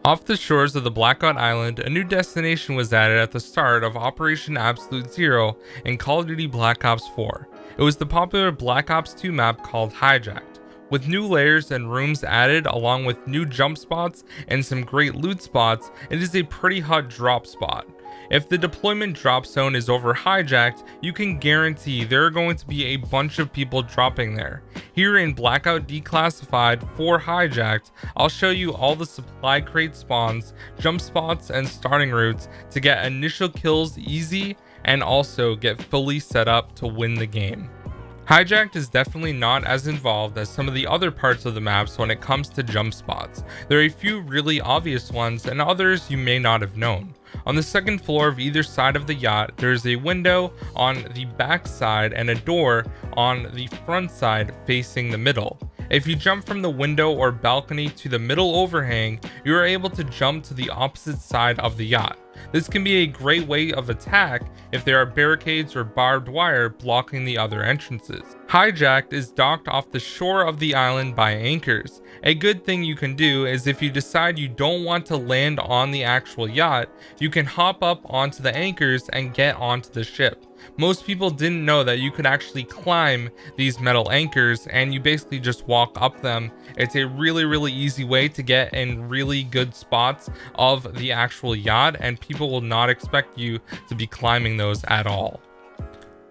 Off the shores of the Blackout Island, a new destination was added at the start of Operation Absolute Zero in Call of Duty Black Ops 4. It was the popular Black Ops 2 map called Hijacked. With new layers and rooms added along with new jump spots and some great loot spots, it is a pretty hot drop spot. If the deployment drop zone is over Hijacked, you can guarantee there are going to be a bunch of people dropping there. Here in Blackout Declassified for Hijacked, I'll show you all the supply crate spawns, jump spots, and starting routes to get initial kills easy and also get fully set up to win the game. Hijacked is definitely not as involved as some of the other parts of the maps when it comes to jump spots. There are a few really obvious ones and others you may not have known. On the second floor of either side of the yacht, there is a window on the back side and a door on the front side facing the middle. If you jump from the window or balcony to the middle overhang, you are able to jump to the opposite side of the yacht. This can be a great way of attack if there are barricades or barbed wire blocking the other entrances. Hijacked is docked off the shore of the island by anchors. A good thing you can do is if you decide you don't want to land on the actual yacht, you can hop up onto the anchors and get onto the ship. Most people didn't know that you could actually climb these metal anchors and you basically just walk up them. It's a really easy way to get in really good spots of the actual yacht, and people will not expect you to be climbing those at all.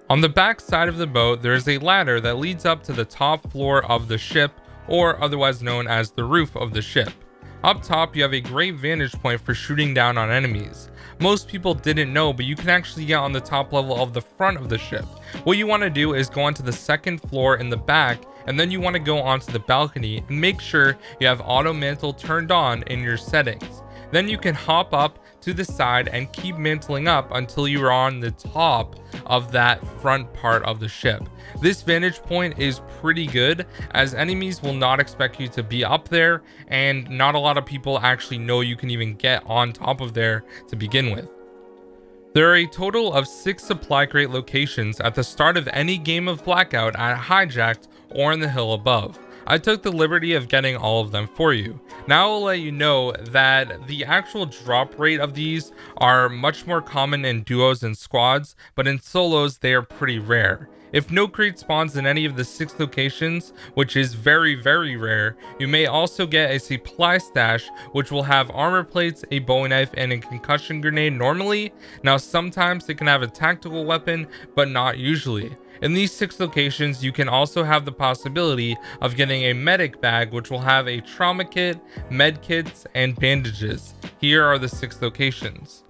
On the back side of the boat, there is a ladder that leads up to the top floor of the ship, or otherwise known as the roof of the ship. Up top, you have a great vantage point for shooting down on enemies. Most people didn't know, but you can actually get on the top level of the front of the ship. What you want to do is go onto the second floor in the back, and then you want to go onto the balcony and make sure you have auto mantle turned on in your settings. Then you can hop up to the side and keep mantling up until you are on the top of that front part of the ship. This vantage point is pretty good as enemies will not expect you to be up there, and not a lot of people actually know you can even get on top of there to begin with. There are a total of 6 supply crate locations at the start of any game of Blackout at Hijacked or in the hill above. I took the liberty of getting all of them for you. Now I'll let you know that the actual drop rate of these are much more common in duos and squads, but in solos they are pretty rare. If no crate spawns in any of the 6 locations, which is very rare, you may also get a supply stash which will have armor plates, a bowie knife, and a concussion grenade normally. Now sometimes it can have a tactical weapon, but not usually. In these 6 locations, you can also have the possibility of getting a medic bag which will have a trauma kit, med kits, and bandages. Here are the 6 locations.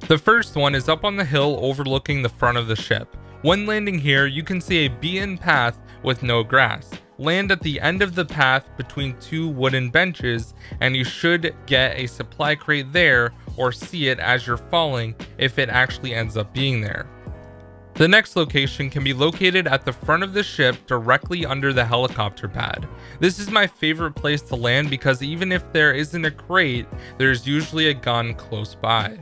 The first one is up on the hill overlooking the front of the ship. When landing here, you can see a beaten path with no grass. Land at the end of the path between 2 wooden benches and you should get a supply crate there or see it as you're falling if it actually ends up being there. The next location can be located at the front of the ship directly under the helicopter pad. This is my favorite place to land because even if there isn't a crate, there's usually a gun close by.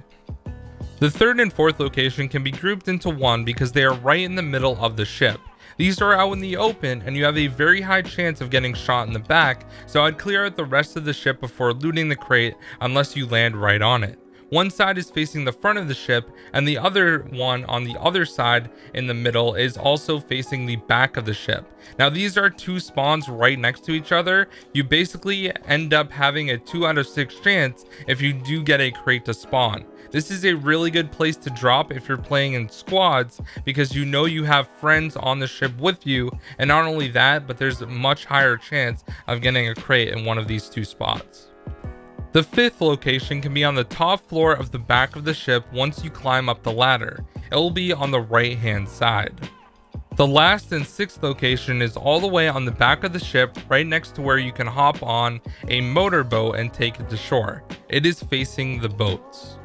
The third and fourth location can be grouped into one because they are right in the middle of the ship. These are out in the open and you have a very high chance of getting shot in the back, so I'd clear out the rest of the ship before looting the crate unless you land right on it. One side is facing the front of the ship and the other one on the other side in the middle is also facing the back of the ship. Now these are 2 spawns right next to each other. You basically end up having a 2 out of 6 chance if you do get a crate to spawn. This is a really good place to drop if you're playing in squads because you know you have friends on the ship with you, and not only that, but there's a much higher chance of getting a crate in one of these 2 spots. The 5th location can be on the top floor of the back of the ship once you climb up the ladder. It will be on the right hand side. The last and 6th location is all the way on the back of the ship right next to where you can hop on a motorboat and take it to shore. It is facing the boats.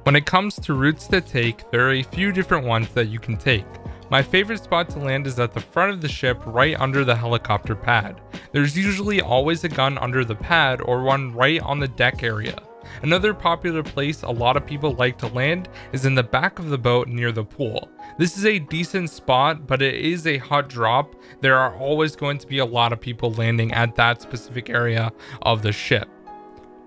When it comes to routes to take, there are a few different ones that you can take. My favorite spot to land is at the front of the ship right under the helicopter pad. There's usually always a gun under the pad or one right on the deck area. Another popular place a lot of people like to land is in the back of the boat near the pool. This is a decent spot, but it is a hot drop. There are always going to be a lot of people landing at that specific area of the ship.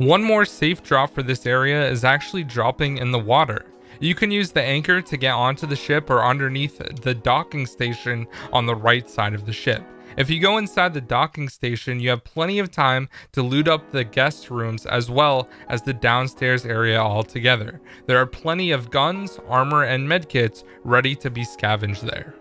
One more safe drop for this area is actually dropping in the water. You can use the anchor to get onto the ship or underneath the docking station on the right side of the ship. If you go inside the docking station, you have plenty of time to loot up the guest rooms as well as the downstairs area altogether. There are plenty of guns, armor, and medkits ready to be scavenged there.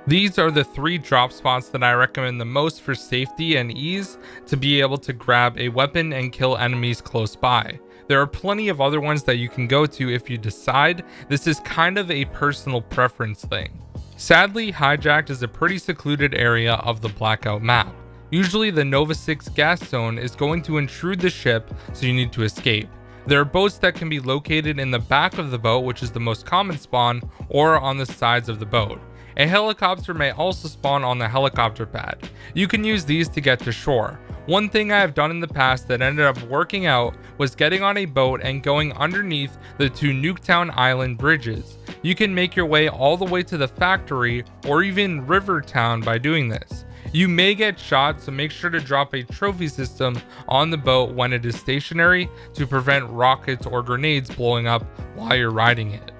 These are the 3 drop spots that I recommend the most for safety and ease to be able to grab a weapon and kill enemies close by. There are plenty of other ones that you can go to if you decide. This is kind of a personal preference thing. Sadly, Hijacked is a pretty secluded area of the Blackout map. Usually the Nova 6 gas zone is going to intrude the ship, so you need to escape. There are boats that can be located in the back of the boat, which is the most common spawn, or on the sides of the boat. A helicopter may also spawn on the helicopter pad. You can use these to get to shore. One thing I have done in the past that ended up working out was getting on a boat and going underneath the 2 Nuketown Island bridges. You can make your way all the way to the factory or even Rivertown by doing this. You may get shot, so make sure to drop a trophy system on the boat when it is stationary to prevent rockets or grenades blowing up while you're riding it.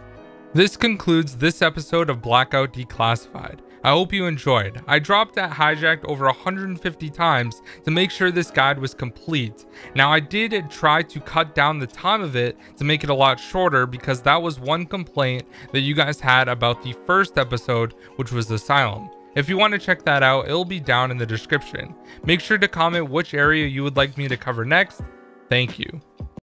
This concludes this episode of Blackout Declassified. I hope you enjoyed. I dropped at Hijacked over 150 times to make sure this guide was complete. Now I did try to cut down the time of it to make it a lot shorter because that was one complaint that you guys had about the first episode, which was Asylum. If you want to check that out, it'll be down in the description. Make sure to comment which area you would like me to cover next. Thank you.